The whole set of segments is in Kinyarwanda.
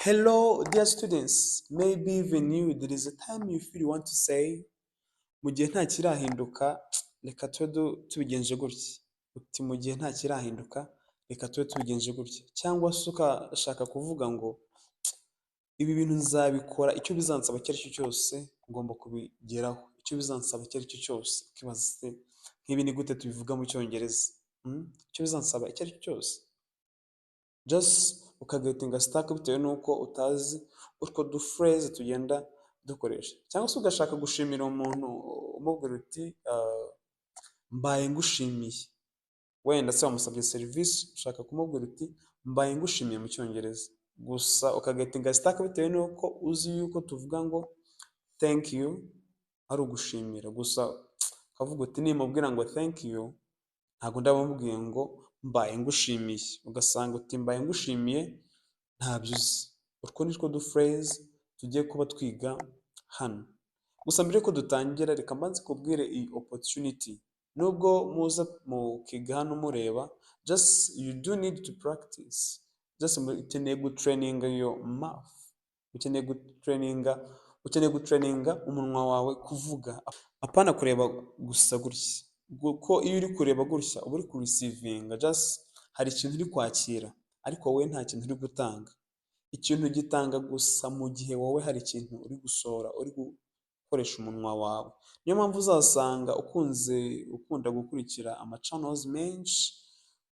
Hello, dear students. Maybe even you, there is a time you feel you want to say, mu gihe nta kirahinduka, reka tube tubigenje gutya. Uti mu gihe nta kirahinduka, reka tube tubigenje gutya. Cyangwa se ukashaka kuvuga ngo, ibi bintu nzabikora, icyo bizansaba icyo ari cyo cyose, ngomba kubigeraho. Icyo bizansaba icyo ari cyo cyose. Ukibaza se, nk'ibi ni gute tubivuga mu Cyongereza? Icyo bizansaba icyo ari cyo cyose. Just ukagetinga stuck bitewe n'uko utazi utwo duphrase tugenda dukoresha. Cyangwa se ugashaka gushimira umuntu umubwira uti mbaye ngushimiye. Wenda se wamusabye serivisi ushaka kumubwira uti mbaye ngushimiye mu Cyongereza. Gusa ukagetinga stuck bitewe n'uko uzi yuko tuvuga ngo thank you ari ugushimira. Gusa ukavuga uti nimubwira ngo thank you ntabwo ndabamubwiye ngo mbaye ngushimiye. Ugasanga uti mbaye ngushimiye ntabyo uzi. Utwo ni two duphrase tugiye kuba twiga hano. Gusa mbere ko dutangira reka mbanze kubwire iyi opportunity. Nubwo muza mukiga hano mureba, just you do need to practice. Just ukeneye gutraininga your mouth. Ukeneye gutraininga umunwa wawe kuvuga. Apana kureba gusa gutya. Kuko iyo uri kureba gutya uba uri kurisivinga, just hari ikintu uri kwakira ariko wowe nta kintu uri gutanga. Ikintu gitanga gusa mu gihe wowe hari ikintu uri gusohora, uri gukoresha umunwa wawe. Niyo mpamvu uzasanga ukunda gukurikira channels menshi,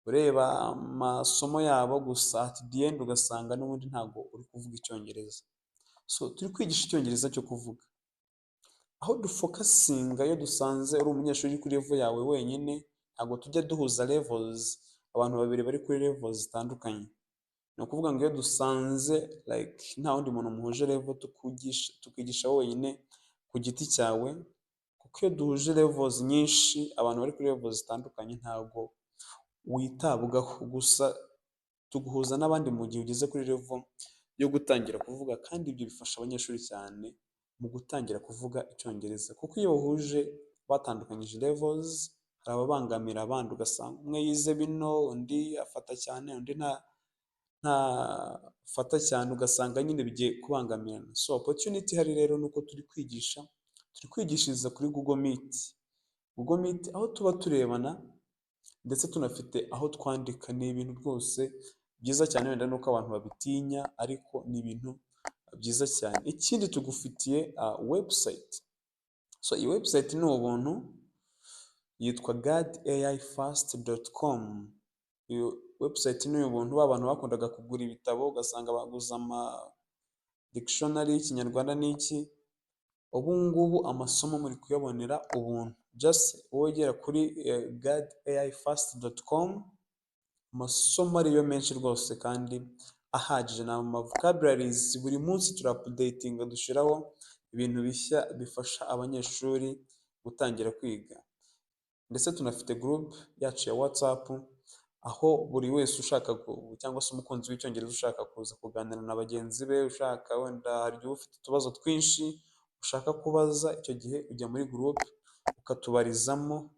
ureba amasomo yabo, gusa at the end ugasanga n'ubundi ntabwo uri kuvuga Icyongereza. So turi kwigisha Icyongereza cyo kuvuga. Aho dufokasinga iyo dusanze uri umunyeshuri uri kuri level yawe wenyine, ntabwo tujya duhuza levels, abantu babiri bari kuri levels zitandukanye. Ni ukuvuga ngo iyo dusanze like nta wundi muntu muhuje level tukigisha wenyine ku giti cyawe, kuko iyo duhuje levels nyinshi abantu bari kuri levels zitandukanye ntabwo witabwaho. Gusa tuguhuza n'abandi mu gihe ugeze kuri level yo gutangira kuvuga, kandi ibyo bifasha abanyeshuri cyane mu gutangira kuvuga Icyongereza. Kuko iyo bahuje batandukanyije levels, hari ababangamira abandi, ugasanga umwe yize bino undi afata cyane undi ntafata cyane, ugasanga nyine bigiye kubangamirana. So opportunity hari rero nuko turi kwigishiriza kuri Google Meet aho tuba turebana ndetse tunafite aho twandika. Ni ibintu rwose byiza cyane, wenda nuko abantu babitinya ariko ni ibintu byiza cyane. Ikindi tugufitiye website. So iyi website ni ubuntu, yitwa guideaifast.com. Iyo website ni ubuntu. Abantu bakundaga kugura ibitabo ugasanga baguza dictionary y'Ikinyarwanda n'iki, ubu ngubu amasomo muri kuyabonera ubuntu. Just wegera kuri guideaifast.com, amasomo ariyo menshi rwose kandi ahagije. na vocabularies buri munsi turapdatinga, dushyiraho ibintu bishya bifasha abanyeshuri gutangira kwiga. Ndetse tunafite group yacu ya WhatsApp, aho buri wese ushaka cyangwa se umukunzi w'Icyongereza ushaka kuza kuganira na bagenzi be, ushaka wenda hari igihe ufite utubazo twinshi ushaka kubaza, icyo gihe ujya muri group ukatubarizamo,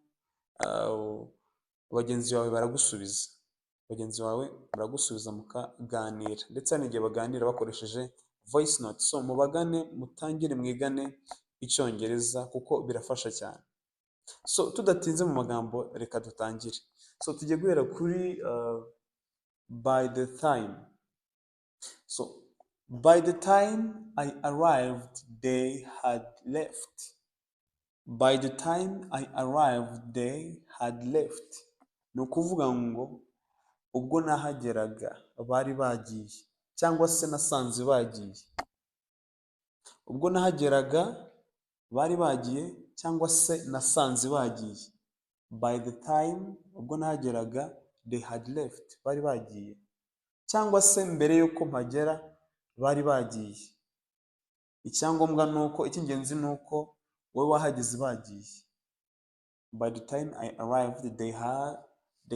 bagenzi bawe baragusubiza mukaganira. Ndetse hari igihe baganira bakoresheje voice note. So mubagane, mutangire mwigane Icyongereza kuko birafasha cyane. So tudatinze mu magambo reka dutangire. So tugiye guhera kuri by the time. So by the time I arrived they had left. By the time I arrived they had left. Ni ukuvuga ngo ubwo nahageraga bari bagiye, cyangwa se nasanze bagiye. Ubwo nahageraga bari bagiye cyangwa se nasanze bagiye. By the time, ubwo nahageraga they had left, bari bagiye, cyangwa se mbere yuko mpagera bari bagiye. Icyangombwa nuko, icy'ingenzi nuko wowe wahageze bagiye. By the time I arrived they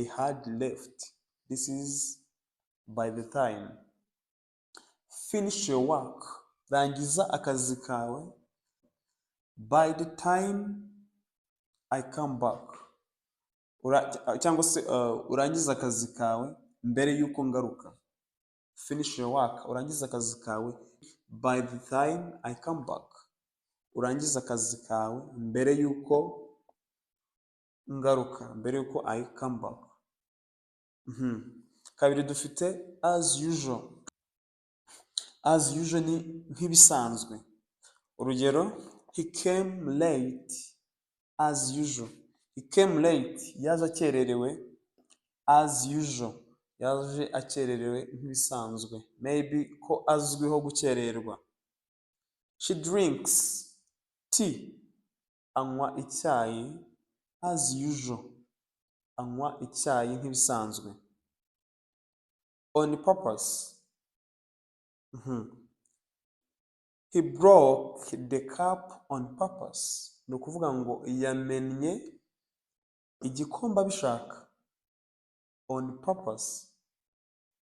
had left. This is by the time. Finish your work, rangiza akazi kawe. By the time I come back, cyangwa se urangiza akazi kawe mbere yuko ngaruka. finish your work, urangiza akazi kawe. By the time I come back, urangiza akazi kawe mbere yuko ngaruka, mbere yuko I come back. Kabiri dufite as usual. As usual ni nk'ibisanzwe. Urugero, he came late as usual. He came late, yaje akererewe as usual. Yaje akererewe nk'ibisanzwe. Maybe ko azwiho gukererwa. She drinks tea. Anywa icyayi as usual. Anywa icyayi nk'ibisanzwe. On purpose. He broke the cup on purpose. Ni ukuvuga ngo yamennye igikombe abishaka. On purpose.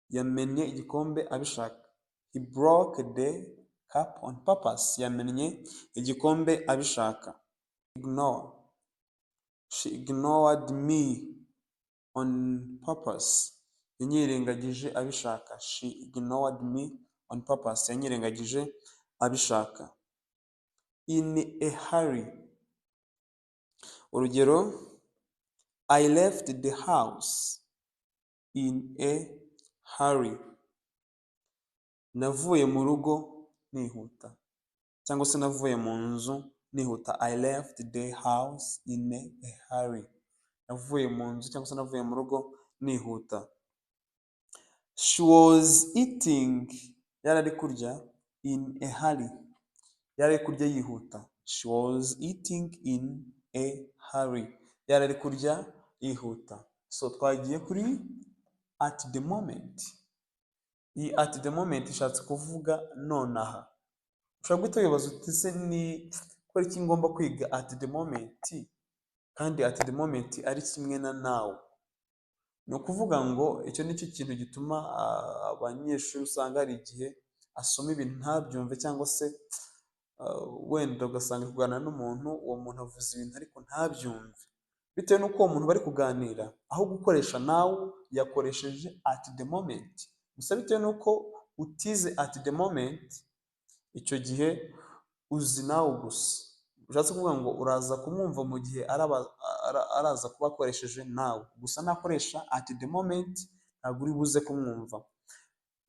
Yamennye igikombe abishaka. He broke the cup on purpose. Yamennye igikombe abishaka. Ignore. She ignored me on purpose. Yanyirengagije abishaka. She ignored me on purpose. Yanyirengagije abishaka. In a hurry. Urugero, I left the house in a hurry. Navuye mu rugo nihuta. Cyangwa se navuye mu nzu nihuta. I left the house in a hurry. Navuye mu nzu cyangwa se navuye mu rugo nihuta. She was eating. Yari ari kurya in a hurry. Yari ari kurya yihuta. She was eating in a hurry. Yari ari kurya yihuta. So twagiye kuri at the moment. Iyi at the moment ishatse kuvuga nonaha. Ushobora guhita wibaza uti se ni kubera iki ngomba kwiga at the moment kandi at the moment ari kimwe na now? Ni ukuvuga ngo icyo nicyo kintu gituma abanyeshuri usanga hari igihe asoma ibintu ntabyumve, cyangwa se wenda ugasanga kuganira n'umuntu, uwo muntu avuze ibintu ariko ntabyumve, bitewe n'uko uwo muntu bari kuganira aho gukoresha now yakoresheje at the moment. Gusa bitewe n'uko utize at the moment, icyo gihe uzi now gusa. Ushatse kuvuga ngo uraza kumwumva mu gihe araza kuba akoresheje now. Gusa nakoresha at the moment ntabwo uri buze kumwumva.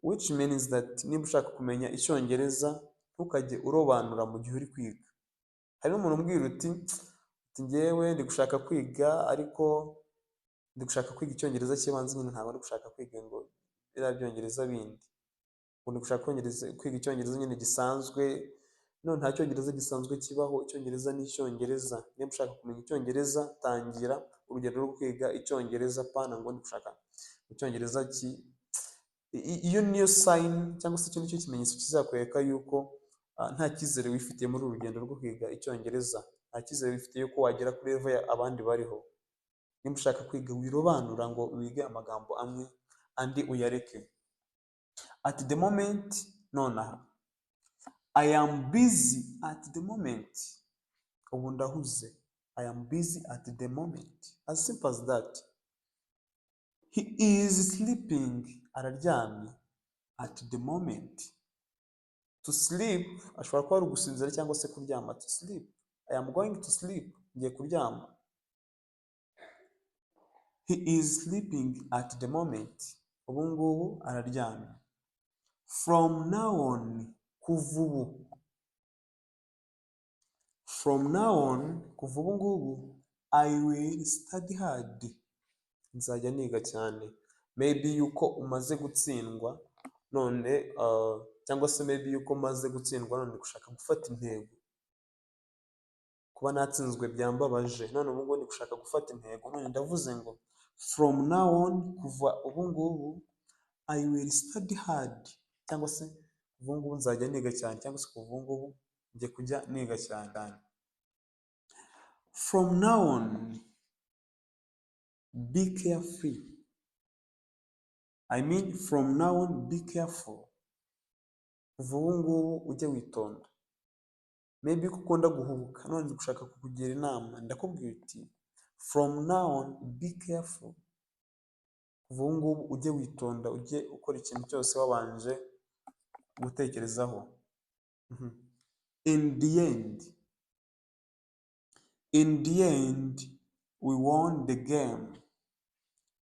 Which means that niba ushaka kumenya Icyongereza ntukajye urobanura mu gihe uri kwiga. Hari n'umuntu umbwira uti njyewe ndi gushaka kwiga ariko ndi gushaka kwiga Icyongereza cy'ibanze, nyine ntabwo ndi gushaka kwiga ngo biriya byongereza bindi. Ndi gushaka kwiga Icyongereza nyine gisanzwe. No, nta Cyongereza gisanzwe kibaho. Icyongereza ni Icyongereza. Niba ushaka kumenya Icyongereza, tangira urugendo rwo kwiga Icyongereza, pana ngo ndi gushaka Icyongereza iyo niyo sign cyangwa se icyo nicyo kimenyetso kizakwereka yuko nta cyizere wifitiye muri uru rugendo rwo kwiga Icyongereza. Nta cyizere wifitiye yuko wagera kuri level abandi bariho. Niba ushaka kwiga wirobanura ngo wige amagambo amwe andi uyareke. At the moment, nonaha. I am busy at the moment. Ubu ndahuze. I am busy at the moment. As simple as that. He is sleeping. Araryamye. At the moment. To sleep, ashobora kuba ari ugusinzira cyangwa se kuryama. To sleep. I am going to sleep. Ngiye kuryama. He is sleeping at the moment. Ubu ngubu araryamye. From now on, kuva ubu. From now on, kuva ubu ngubu, I will study hard. Nzajya niga cyane. Maybe yuko umaze gutsindwa none, cyangwa se maybe yuko umaze gutsindwa none gushaka gufata intego. Kuba natsinzwe byambabaje, none ubu ngubu ndi gushaka gufata intego. None ndavuze ngo from now on, kuva ubu ngubu, I will study hard. Cyangwa se kuva ubu ngubu nzajya niga cyane, cyangwa se kuva ubu ngubu njye kujya niga cyane. From now on, be careful. I mean, from now on, be careful. Kuva ubu ngubu ujye witonda. Maybe ko ukunda guhubuka, none ndi gushaka kukugira inama. Ndakubwira uti from now on, be careful. kuva ubu ngubu ujye witonda, ujye ukora ikintu cyose wabanje gutekerezaho. In the end, we won the game.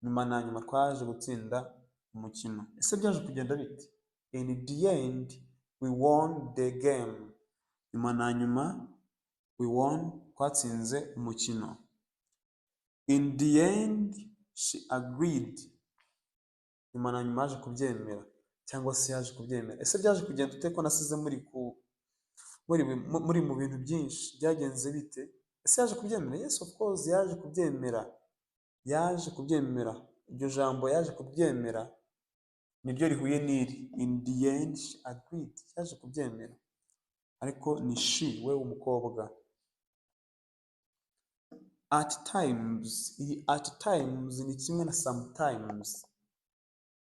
Nyuma na nyuma twaje gutsinda umukino. Ese byaje kugenda bite? In the end, we won the game. Nyuma na nyuma, we won, twatsinze umukino. In the end, she agreed. Nyuma na nyuma yaje kubyemera, cyangwa se yaje kubyemera. Ese byaje kugenda ute ko nasize muri mu bintu byinshi? Byagenze bite? Ese yaje kubyemera? Yes, of course, yaje kubyemera. Yaje kubyemera. Iryo jambo yaje kubyemera niryo rihuye n'iri. In the end, she agreed. Yaje kubyemera. Ariko ni she, we umukobwa. At times, iyi at times ni kimwe na sometimes.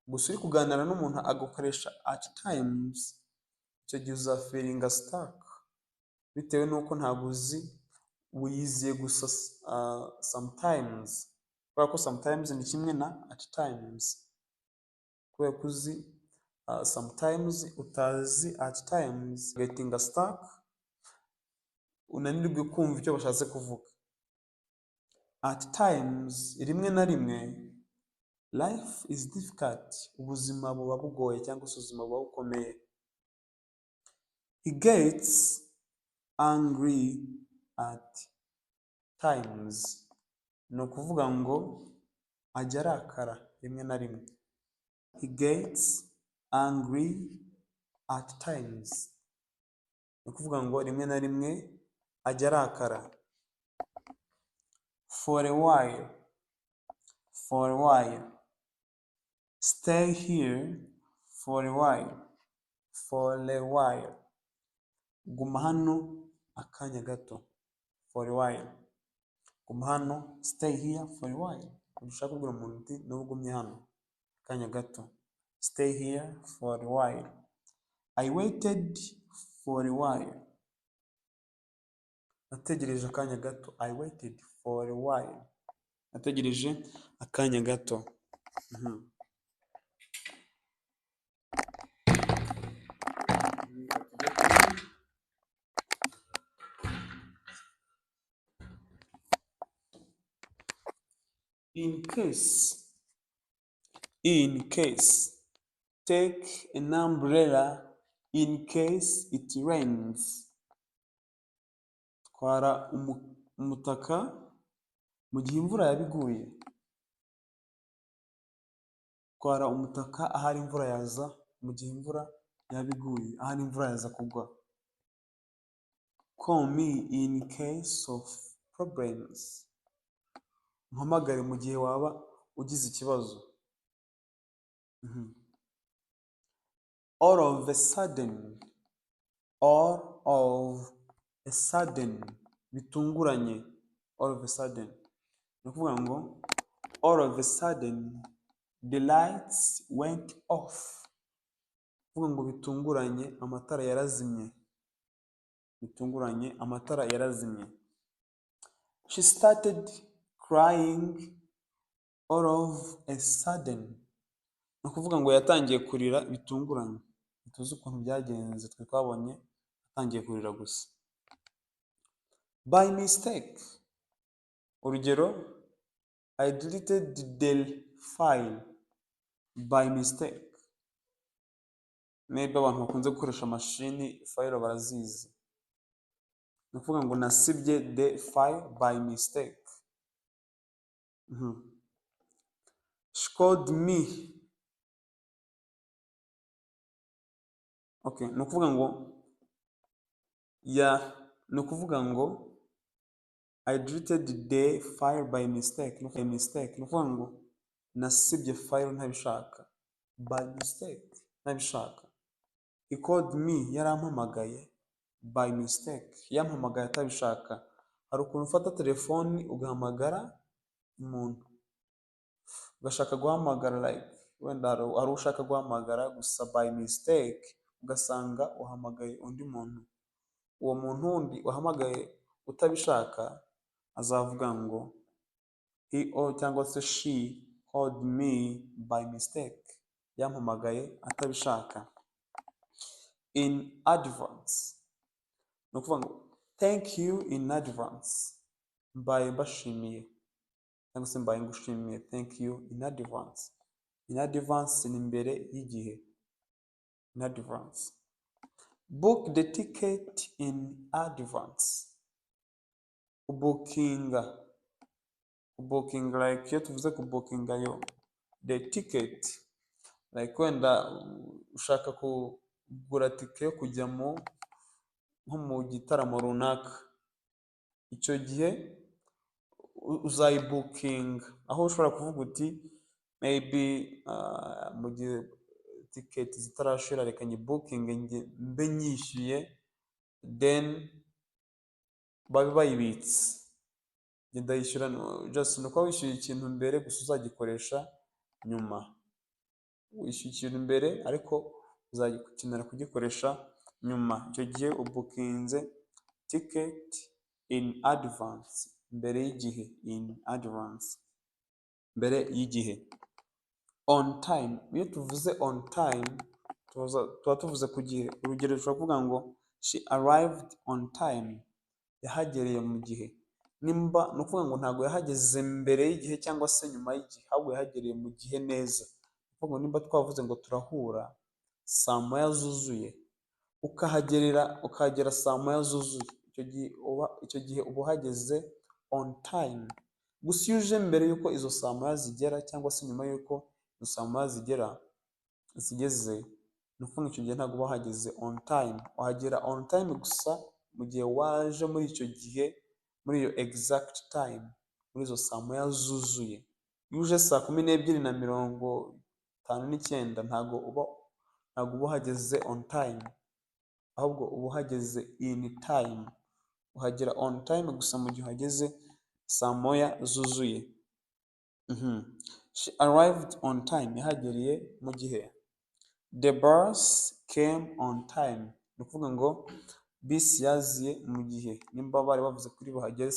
Gusa uri kuganira n'umuntu agakoresha at times, icyo gihe uzafiringa stuck, bitewe n'uko ntabwo uzi wiyiziye gusa sometimes. Kubera ko sometimes ni kimwe na at times. Kubera ko uzi sometimes, utazi at times, getting stuck, unanirwe kumva icyo bashatse kuvuga. At times, rimwe na rimwe, life is difficult. Ubuzima buba bugoye cyangwa se ubuzima buba bukomeye. He gets angry at times. Ni ukuvuga ngo ajya arakara rimwe na rimwe. He gets angry at times. Ni ukuvuga ngo rimwe na rimwe ajya arakara. For a while. For a while. Stay here for a while. For a while. Guma hano akanya gato. For a while. Guma hano. Stay here for a while. Ushaka kubwira umuntu uti n'ugumye hano akanya gato. Stay here for a while. I waited for a while. Nategereje akanya gato. I waited for a while. Nategereje akanya gato. In case, take an umbrella in case it rains. Twara umutaka mu gihe imvura yabiguye. Twara umutaka ahari imvura yaza, mu gihe imvura yabiguye, ahari imvura yaza kugwa. Call me in case of problems. Mpamagare mu gihe waba ugize ikibazo. All of a sudden. All of a sudden. Bitunguranye. All of a sudden. Ni ukuvuga ngo all of a sudden the lights went off. Ni ukuvuga ngo bitunguranye amatara yarazimye. Bitunguranye amatara yarazimye. She started crying all of a sudden. Ni ukuvuga ngo yatangiye kurira bitunguranye. Tuzi ukuntu byagenze, twe twabonye yatangiye kurira gusa. By mistake. Urugero, I deleted the file by mistake. Maybe abantu bakunze gukoresha mashini file barazizi. Ni ukuvuga ngo nasibye the file by mistake. She called me. Okay, ni ukuvuga ngo I deleted the file by mistake. Ni ukuvuga ngo nasibye file ntabishaka. By mistake, ntabishaka. He called me, yarampamagaye. By mistake, yampamagaye atabishaka. Hari ukuntu ufata telefoni ugahamagara umuntu. Ugashaka guhamagara like wenda hari ushaka guhamagara gusa by mistake ugasanga uhamagaye undi muntu. Uwo muntu wundi wahamagaye utabishaka azavuga ngo he or cyangwa se she called me by mistake. Yampamagaye atabishaka. In advance. Ni ukuvuga ngo thank you in advance. Mbaye mbashimiye cyangwa se mbaye ngushimiye. Thank you in advance. In advance ni mbere y'igihe. In advance. Book the ticket in advance. Kubukinga. Kubukinga like iyo tuvuze kubukinga yo. The ticket like wenda ushaka kugura tike yo kujya nko mu gitaramo runaka. Icyo gihe uzayibukinga. Aho ushobora kuvuga uti maybe mu gihe ticket zitarashira reka nyibukinge mbe nyishyuye then babe bayibitse. Ndayishyura just nuko wishyuye ikintu mbere gusa uzagikoresha nyuma. Wishyuye ikintu mbere ariko uzakenera kugikoresha nyuma. Icyo gihe ubukinze ticket in advance. Mbere y'igihe. In advance. Mbere y'igihe. On time. Iyo tuvuze on time tuba tuvuze ku gihe. Urugero dushobora kuvuga ngo she arrived on time. Yahagereye mu gihe. Nimba ni ukuvuga ngo ntabwo yahageze mbere y'igihe cyangwa se nyuma y'igihe, ahubwo yahagereye mu gihe neza. Ni ukuvuga ngo nimba twavuze ngo turahura saa moya zuzuye, ukahagera saa moya zuzuye, icyo gihe uba uhageze on time. Gusa iyo uje mbere y'uko izo saa moya zigera cyangwa se nyuma y'uko izo saa moya zigeze, ni ukuvuga icyo gihe ntabwo uba wahageze on time. Wahagera on time gusa mu gihe waje muri icyo gihe, muri iyo exact time, muri izo saa moya zuzuye. Iyo uje saa 12:59 ntabwo uba uhageze on time, ahubwo uba uhageze in time. Uhagera on time gusa mu gihe uhageze saa moya zuzuye. She arrived on time. Yahagereye mu gihe. The bus came on time. Ni ukuvuga ngo bisi yaziye mu gihe. Nimba bari bavuze kuri buhagere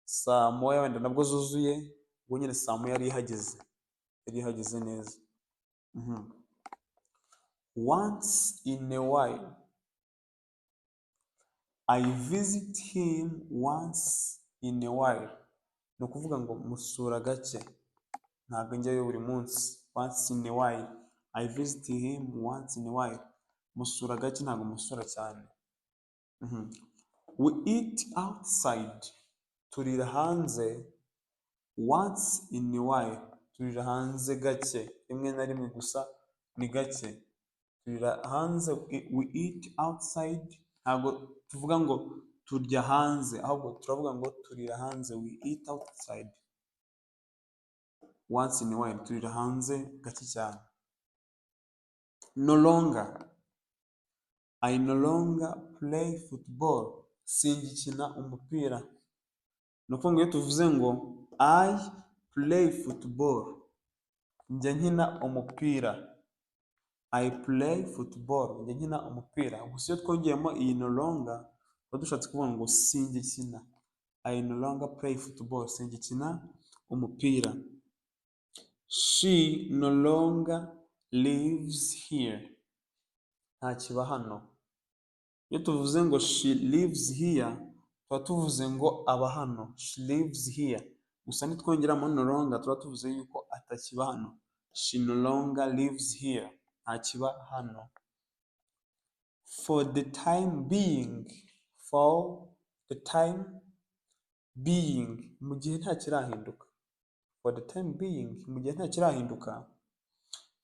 saa moya wenda nabwo zuzuye, ubwo nyine saa moya yari ihageze neza. Once in a while. I visit him once in a while. Ni ukuvuga ngo musura gake, ntabwo njyayo buri munsi. Once in a while. I visit him once in a while. Musura gake, ntabwo musura cyane. We eat outside. Turira hanze once in a while. Turira hanze gake, rimwe na rimwe gusa ni gake. Turira hanze. We eat outside. Ntabwo tuvuga ngo turya hanze, ahubwo turavuga ngo turira hanze. We eat outside once in a while. Turira hanze gake cyane. No longer. I no longer play football. Singikina umupira. Ni ukuvuga ngo iyo tuvuze ngo I play football, njya nkina umupira. I play football, njya nkina umupira. Gusa iyo twongeyemo iyi no longer, tuba dushatse kuvuga ngo singikina. I no longer play football, singikina umupira. She no longer lives here. Ntakiba hano. Iyo tuvuze ngo she lives here, tuba tuvuze ngo aba hano. She lives here. Gusa nitwongeramo no longer, tuba tuvuze yuko atakiba hano. She no longer lives here. Ntakiba hano. For the time being. For the time being. Mu gihe nta kirahinduka. For the time being. Mu gihe nta kirahinduka.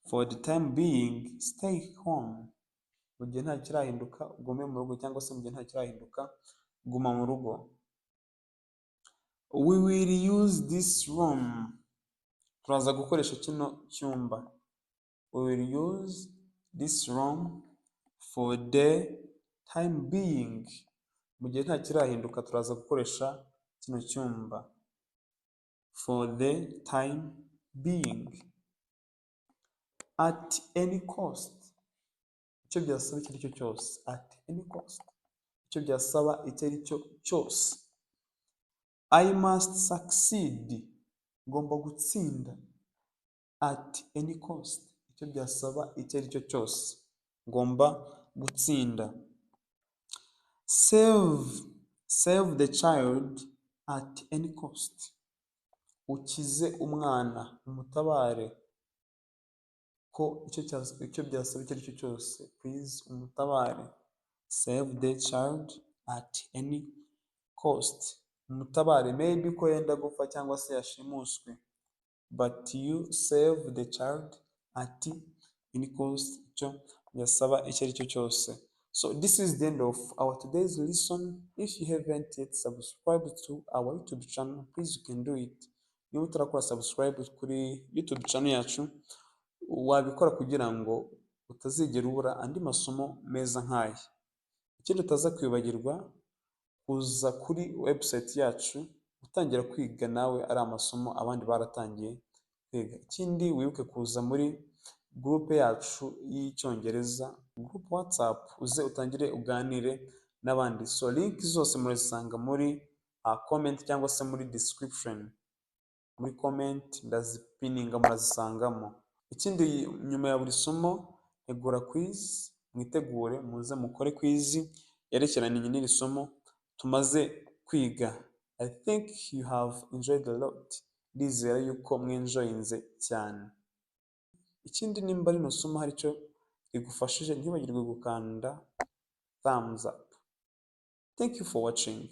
For the time being. Stay home. Mu gihe nta kirahinduka, ugume mu rugo, cyangwa se mu gihe nta kirahinduka, guma mu rugo. We will use this room. Turaza gukoresha kino cyumba. We will use this room for the time being. Mu gihe nta kirahinduka, turaza gukoresha kino cyumba. For the time being. At any cost. Icyo byasaba icyo ari cyo cyose. At any cost. Icyo byasaba icyo ari cyo cyose. I must succeed. ngomba gutsinda at any cost, icyo byasaba icyo ari cyo cyose, ngomba gutsinda. Save the child at any cost, ukize umwana, umutabare ko icyo byasaba icyo ari cyo cyose, please umutabare. Save the child at any cost, umutabare, maybe ko yenda gupfa cyangwa se yashimuswe, but you save the child at any cost, icyo byasaba icyo ari cyo cyose. So this is the end of our today's lesson. If you haven't yet subscribed to our YouTube channel, please you can do it. Niba utarakora subscribe kuri YouTube channel yacu, wabikora kugira ngo utazigera ubura andi masomo meza nk'aya. Ikindi utaza kwibagirwa, kuza kuri website yacu utangira kwiga nawe ari amasomo abandi baratangiye kwiga. Ikindi wibuke kuza muri groupe yacu y'icyongereza, group WhatsApp, uze utangire uganire n'abandi. So link zose murazisanga muri comment cyangwa se muri description, muri comment ndazipininga murazisangamo. Ikindi, nyuma ya buri somo tegura quiz, mwitegure muze mukore quiz yerekeranye n'iri somo tumaze kwiga. I think you have enjoyed a lot. Ndizera yuko mwenjoyinze cyane. Ikindi, nimba rino somo hari icyo rigufashije, ntibagirwe gukanda thumbs up. Thank you for watching.